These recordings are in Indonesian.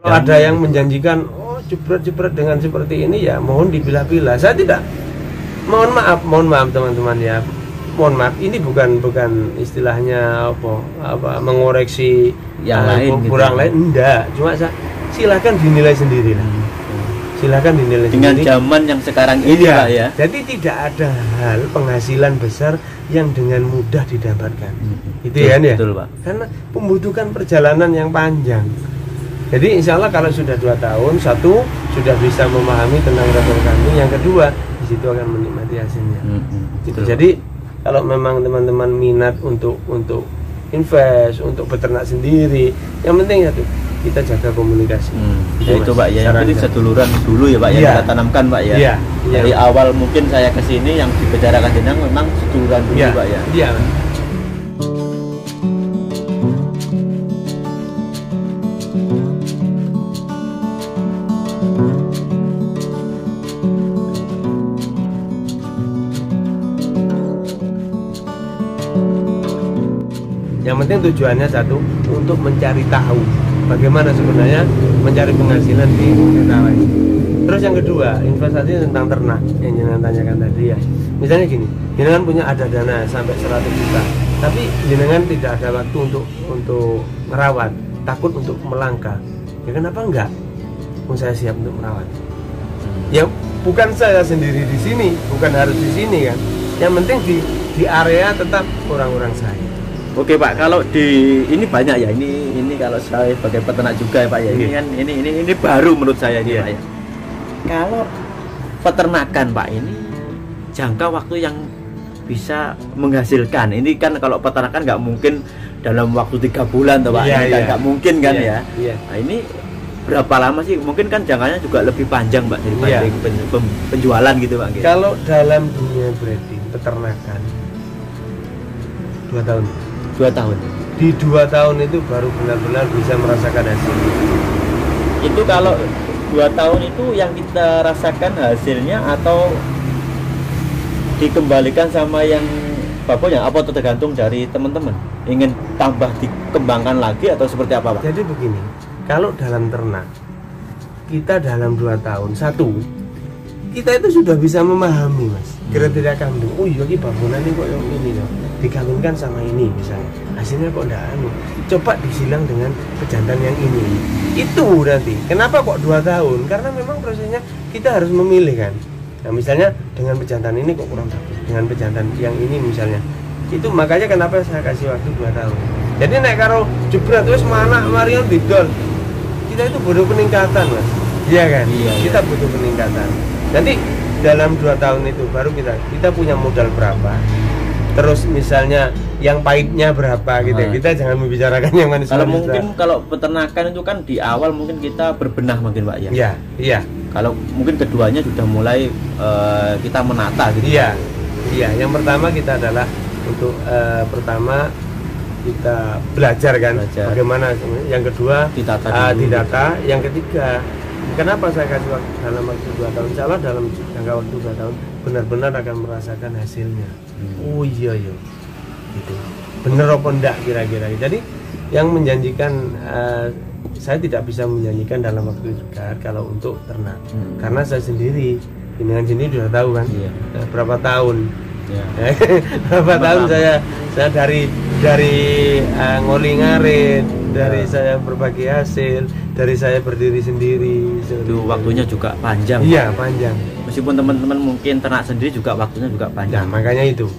Ada yang menjanjikan, oh jebret-jebret dengan seperti ini ya mohon dipilah-pilah. Saya tidak, mohon maaf teman-teman ya. Mohon maaf, ini bukan istilahnya apa mengoreksi yang lain kurang gitu. Lain enggak, cuma silakan dinilai sendiri lah. Silakan dinilai dengan sendiri. zaman yang sekarang ini Pak ya. Jadi tidak ada hal penghasilan besar yang dengan mudah didapatkan. Itu ya, betul, Pak. Karena membutuhkan perjalanan yang panjang. Jadi insya Allah kalau sudah 2 tahun, satu sudah bisa memahami tentang retor kami, yang kedua di situ akan menikmati hasilnya. Gitu. Jadi kalau memang teman-teman minat untuk invest, untuk beternak sendiri, yang penting satu kita jaga komunikasi. Ya itu Pak ya, yang penting seduluran dulu ya Pak ya, kita tanamkan Pak ya. Dari awal mungkin saya kesini yang dibicarakan jenang memang seduluran dulu Pak ya. Iya. Yang penting tujuannya satu, untuk mencari tahu bagaimana sebenarnya mencari penghasilan di Mentawai. Terus yang kedua, investasi tentang ternak yang jenengan tanyakan tadi ya. Misalnya gini, jenengan punya ada dana sampai 100 juta, tapi jenengan tidak ada waktu untuk merawat, takut untuk melangkah. Ya kenapa enggak? Saya siap untuk merawat. Ya bukan saya sendiri di sini, bukan harus di sini kan. Yang penting di area tetap orang-orang saya. Oke Pak, kalau di ini banyak ya, ini kalau saya sebagai peternak juga ya Pak ya, ini kan ini baru menurut saya ini Pak ya. Kalau peternakan Pak ini jangka waktu yang bisa menghasilkan, ini kan kalau peternakan nggak mungkin dalam waktu 3 bulan tuh Pak, nggak mungkin kan ya. Nah ini berapa lama sih? Mungkin kan jangkanya juga lebih panjang Pak daripada penjualan gitu Pak. Kalau dalam dunia breeding peternakan 2 tahun. 2 tahun. Di 2 tahun itu baru benar-benar bisa merasakan hasil. Itu kalau 2 tahun itu yang kita rasakan hasilnya atau dikembalikan sama yang bapaknya, apa tergantung dari teman-teman ingin tambah dikembangkan lagi atau seperti apa Pak? Jadi begini, kalau dalam ternak kita dalam 2 tahun, satu kita itu sudah bisa memahami Mas kriteria kandung. Oh iya ini bangunan ini kok yang ini loh, dikawinkan sama ini misalnya, hasilnya kok enggak coba disilang dengan pejantan yang ini. Itu nanti kenapa kok 2 tahun, karena memang prosesnya kita harus memilih kan. Nah misalnya dengan pejantan ini kok kurang bagus, dengan pejantan yang ini misalnya, itu makanya kenapa saya kasih waktu 2 tahun. Jadi naik karo jebret terus mana Marion didol, kita itu butuh peningkatan Mas. Iya kan? Kita butuh peningkatan. Jadi dalam 2 tahun itu baru kita punya modal berapa, terus misalnya yang pahitnya berapa gitu ya. Kita jangan membicarakan yang manis. Kalau mungkin kalau peternakan itu kan di awal mungkin kita berbenah mungkin Pak ya. Iya. Kalau mungkin keduanya sudah mulai kita menata gitu. Iya. Yang pertama kita adalah untuk pertama kita belajar kan bagaimana. Yang kedua ditata. Yang ketiga, kenapa saya kasih waktu dalam waktu 2 tahun? Insya Allah dalam jangka waktu 2 tahun benar-benar akan merasakan hasilnya. Oh iya gitu. Bener apa enggak kira-kira. Jadi yang menjanjikan, saya tidak bisa menjanjikan dalam waktu dekat kalau untuk ternak. Karena saya sendiri dengan sini sudah tahu kan berapa tahun. Berapa tahun saya dari ngoli ngarit, dari saya berbagi hasil, dari saya berdiri sendiri. Itu waktunya juga panjang. Iya, panjang. Meskipun teman-teman mungkin ternak sendiri juga waktunya juga panjang. Nah, makanya itu.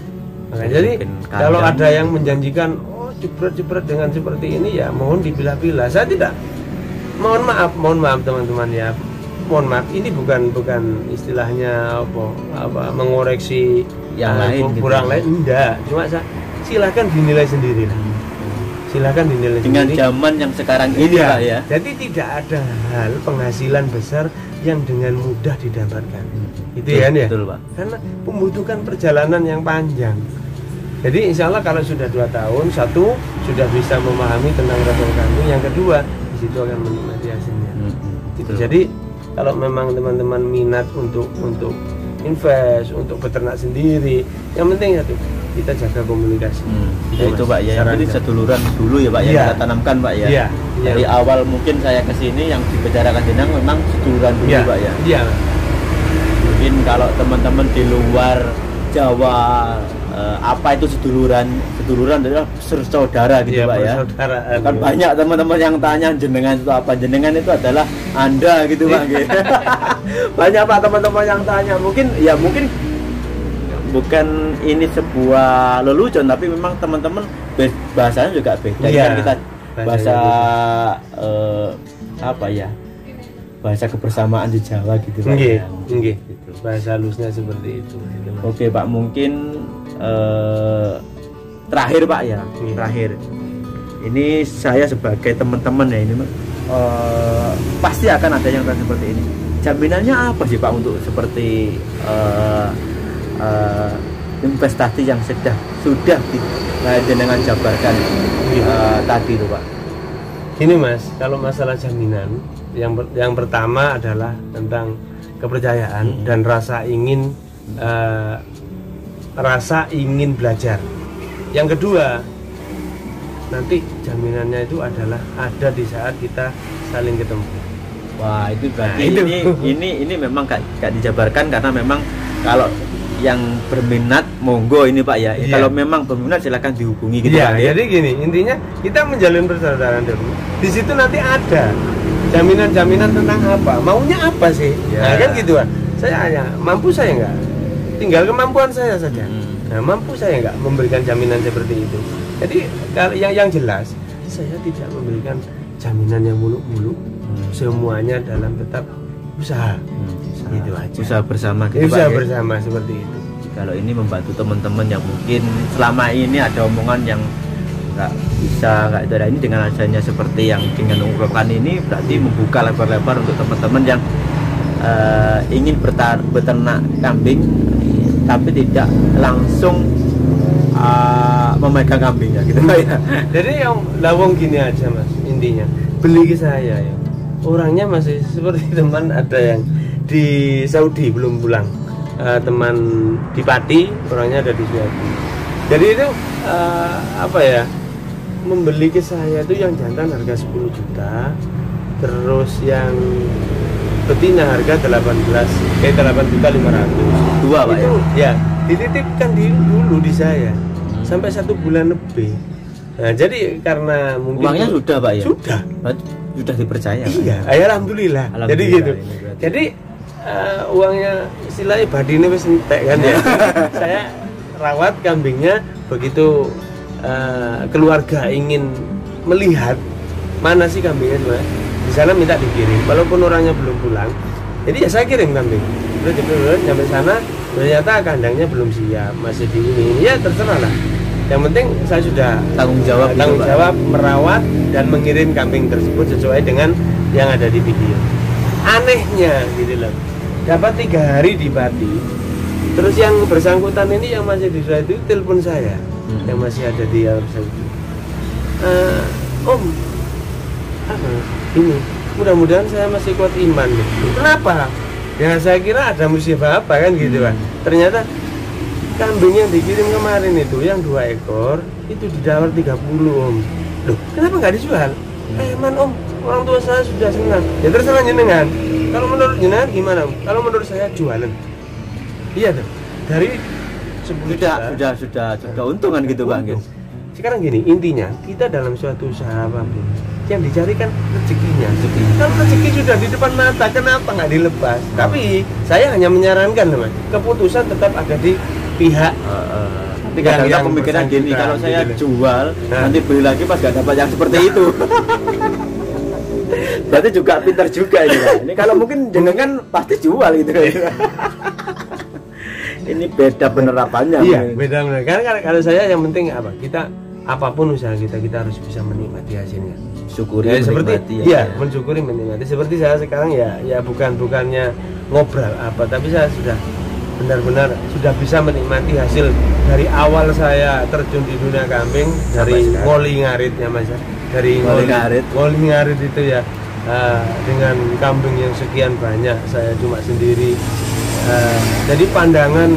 Jadi kalau ada yang menjanjikan, oh jebret-jebret dengan seperti ini ya mohon dipilah-pilah. Saya tidak. Mohon maaf teman-teman ya. Mohon maaf, ini bukan istilahnya apa mengoreksi yang lain kurang lain enggak. Cuma silakan dinilai sendiri lah. Silakan dinilai dengan zaman yang sekarang ini Pak ya. Jadi tidak ada hal penghasilan besar yang dengan mudah didapatkan. Itu ya. Betul Pak. Karena membutuhkan perjalanan yang panjang. Jadi insya Allah kalau sudah 2 tahun, satu sudah bisa memahami tentang retor kami, yang kedua di situ akan menikmati hasilnya. Gitu. Jadi kalau memang teman-teman minat untuk invest, untuk beternak sendiri, yang penting satu kita jaga komunikasi. Ya itu Pak ya, yang penting seduluran dulu ya Pak ya, kita tanamkan Pak ya. Dari awal mungkin saya kesini yang dibicarakan jenang memang seduluran dulu Pak ya. Iya. Mungkin kalau teman-teman di luar Jawa apa itu seduluran adalah bersaudara gitu Pak ya. Kan banyak teman-teman yang tanya jenengan itu apa, jenengan itu adalah Anda gitu Pak. Banyak Pak teman-teman yang tanya, mungkin bukan ini sebuah lelucon, tapi memang teman-teman bahasanya juga beda kan, kita bahasa apa ya, bahasa kebersamaan di Jawa gitu Pak. Gitu. Bahasa halusnya seperti itu. Oke Pak, mungkin terakhir Pak ya, terakhir ini saya sebagai teman-teman ya, ini pasti akan ada yang seperti ini. Jaminannya apa sih Pak untuk seperti investasi yang sudah dengan jabarkan tadi itu Pak? Ini Mas, kalau masalah jaminan, yang pertama adalah tentang kepercayaan dan rasa ingin belajar. Yang kedua, nanti jaminannya itu adalah ada di saat kita saling ketemu. Wah, itu berarti ini memang gak dijabarkan, karena memang kalau yang berminat monggo ini Pak ya. Kalau memang berminat silakan dihubungi gitu Pak. Jadi gini, intinya kita menjalin persaudaraan dulu. Di situ nanti ada jaminan-jaminan tentang apa, maunya apa sih? Nah kan gitu kan. Saya hanya mampu saya enggak, tinggal kemampuan saya saja. Nah, mampu saya enggak memberikan jaminan seperti itu. Jadi yang jelas saya tidak memberikan jaminan yang muluk-muluk. Semuanya dalam tetap usaha. Gitu aja. Usaha bersama gitu usaha Pak. Bersama seperti itu. Kalau ini membantu teman-teman yang mungkin selama ini ada omongan yang nggak ada, ini dengan adanya seperti yang dengan ungkapan ini berarti membuka lebar-lebar untuk teman-teman yang ingin beternak kambing tapi tidak langsung memegang kambingnya gitu ya. Jadi yang lawang gini aja Mas, intinya beli ke saya ya. Orangnya masih seperti teman ada yang di Saudi belum pulang, teman di Pati, orangnya ada di Saudi. Jadi itu apa ya, membeli ke saya itu yang jantan harga 10 juta, terus yang betina harga 8.500.000. Dua Pak itu ya dititipkan dulu di saya sampai 1 bulan lebih. Nah, jadi karena mungkin uangnya sudah Pak ya? Sudah dipercaya iya Pak? Alhamdulillah. Jadi gitu. Jadi uangnya istilahnya badine wis entek kan ya. Saya rawat kambingnya, begitu keluarga ingin melihat mana sih kambingnya sebenarnya, di sana minta dikirim walaupun orangnya belum pulang. Jadi ya saya kirim kambing. Terus sampai sana ternyata kandangnya belum siap, masih di ini. Ya terserah lah. Yang penting saya sudah tanggung jawab merawat dan mengirim kambing tersebut sesuai dengan yang ada di video. Anehnya gitu loh, dapat 3 hari di Pati, terus yang bersangkutan ini yang masih di Saudi itu telepon saya, yang masih ada di Arab Saudi. Om, ini mudah-mudahan saya masih kuat iman. Kenapa? Ya saya kira ada musibah apa kan gitu kan. Ternyata kambing yang dikirim kemarin itu yang 2 ekor itu didawar 30 Om. Loh, kenapa nggak dijual? Man Om, orang tua saya sudah senang. Ya terserah jenengan. Kalau menurut jenengan gimana Om? Kalau menurut saya jualan. Iya tuh. Dari 10 sudah untungan gitu Bang. Sekarang gini, intinya kita dalam suatu usaha apapun yang dicarikan rezekinya. Kalau rezeki sudah di depan mata, kenapa nggak dilepas? Tapi saya hanya menyarankan teman, keputusan tetap ada di pihak. Tapi kadang-kadang pemikiran gini, kalau saya jual nanti beli lagi pas gak dapat yang seperti itu. Berarti juga pintar juga ini Pak. Ini kalau mungkin jenengan pasti jual gitu kan. Ini beda penerapannya. Iya, beda benar. Karena kalau saya yang penting apa? Kita apapun usaha kita harus bisa menikmati hasilnya. Syukuri ya, menikmati seperti ya, mensyukuri menikmati. Seperti saya sekarang ya bukannya ngobrol apa, tapi saya sudah benar-benar sudah bisa menikmati hasil dari awal saya terjun di dunia kambing, dari ngoli ngaritnya Mas, dari ngoli ngarit itu ya, dengan kambing yang sekian banyak saya cuma sendiri. Jadi pandangan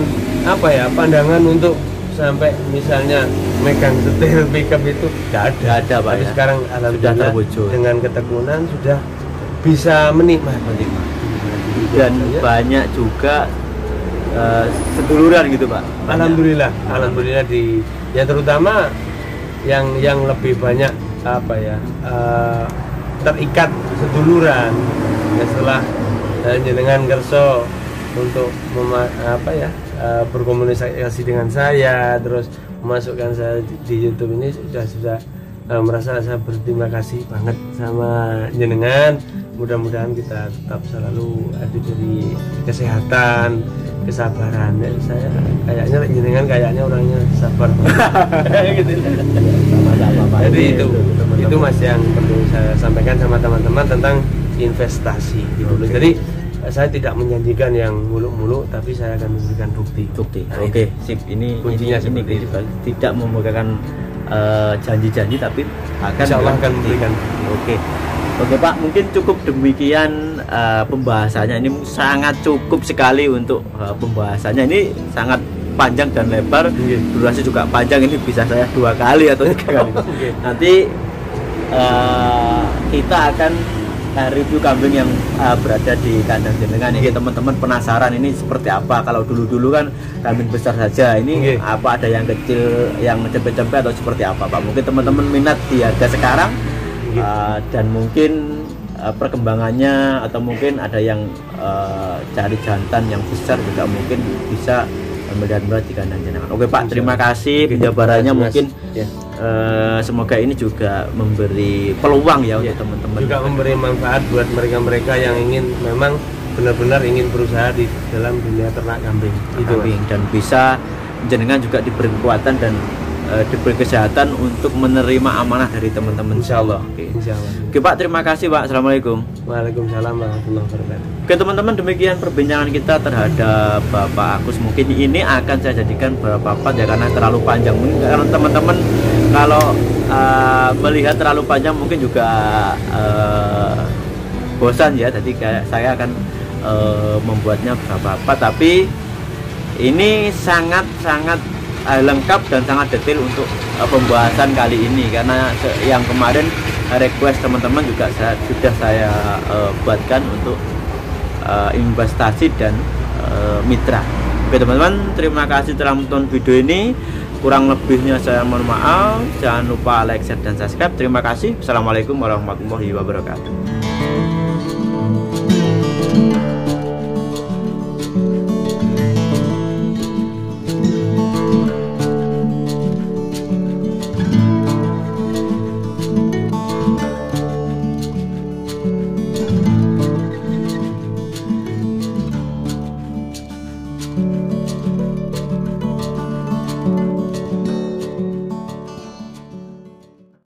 apa ya, pandangan untuk sampai misalnya megang setir pickup itu nggak ada Pak tapi ya. sekarang alhamdulillah terwujud. dengan ketekunan sudah bisa menikmati dan banyak juga seduluran gitu Pak. Alhamdulillah di ya terutama yang lebih banyak apa ya terikat seduluran ya, setelah jenengan kerso untuk berkomunikasi dengan saya, terus memasukkan saya di YouTube ini sudah merasa saya berterima kasih banget sama jenengan. Mudah-mudahan kita tetap selalu diberi kesehatan, kesabaran. Ya, saya kayaknya jenengan orangnya sabar. Gitu. Sama-sama Pak. Jadi itu Mas yang perlu saya sampaikan sama teman-teman tentang investasi gitu. Jadi saya tidak menjanjikan yang muluk-muluk, tapi saya akan memberikan bukti. Nah, Oke, sip. Ini kuncinya ini tidak memberikan janji-janji, tapi akan memberikan. Oke Pak, mungkin cukup demikian pembahasannya. Ini sangat cukup sekali untuk pembahasannya. Ini sangat panjang dan lebar, durasi juga panjang. Ini bisa saya 2 kali atau 3 kali. Nanti kita akan review kambing yang berada di kandang jenengan. Ini teman-teman penasaran ini seperti apa. Kalau dulu-dulu kan kambing besar saja, ini apa ada yang kecil, yang cempe-cempe atau seperti apa Pak? Mungkin teman-teman minat di harga sekarang dan mungkin perkembangannya, atau mungkin ada yang cari jantan yang besar juga mungkin bisa melihat di kandang jenengan. Oke Pak, terima kasih penjabarannya. Mungkin semoga ini juga memberi peluang ya untuk teman-teman, juga memberi manfaat buat mereka-mereka yang ingin memang benar-benar ingin berusaha di dalam dunia ternak kambing dan bisa jenengan juga diberi kekuatan dan diberi kesehatan untuk menerima amanah dari teman-teman. Insyaallah. Oke Pak, terima kasih Pak. Assalamualaikum. Waalaikumsalam warahmatullahi wabarakatuh. Oke teman-teman, demikian perbincangan kita terhadap Bapak Agus. Mungkin ini akan saya jadikan beberapa part ya, karena terlalu panjang. Mungkin karena teman-teman kalau melihat terlalu panjang mungkin juga bosan ya. Jadi saya akan membuatnya beberapa part, tapi ini sangat lengkap dan sangat detail untuk pembahasan kali ini, karena yang kemarin request teman-teman juga sudah saya buatkan untuk investasi dan mitra. Oke teman-teman, terima kasih telah menonton video ini. Kurang lebihnya saya mohon maaf. Jangan lupa like, share, dan subscribe. Terima kasih. Assalamualaikum warahmatullahi wabarakatuh.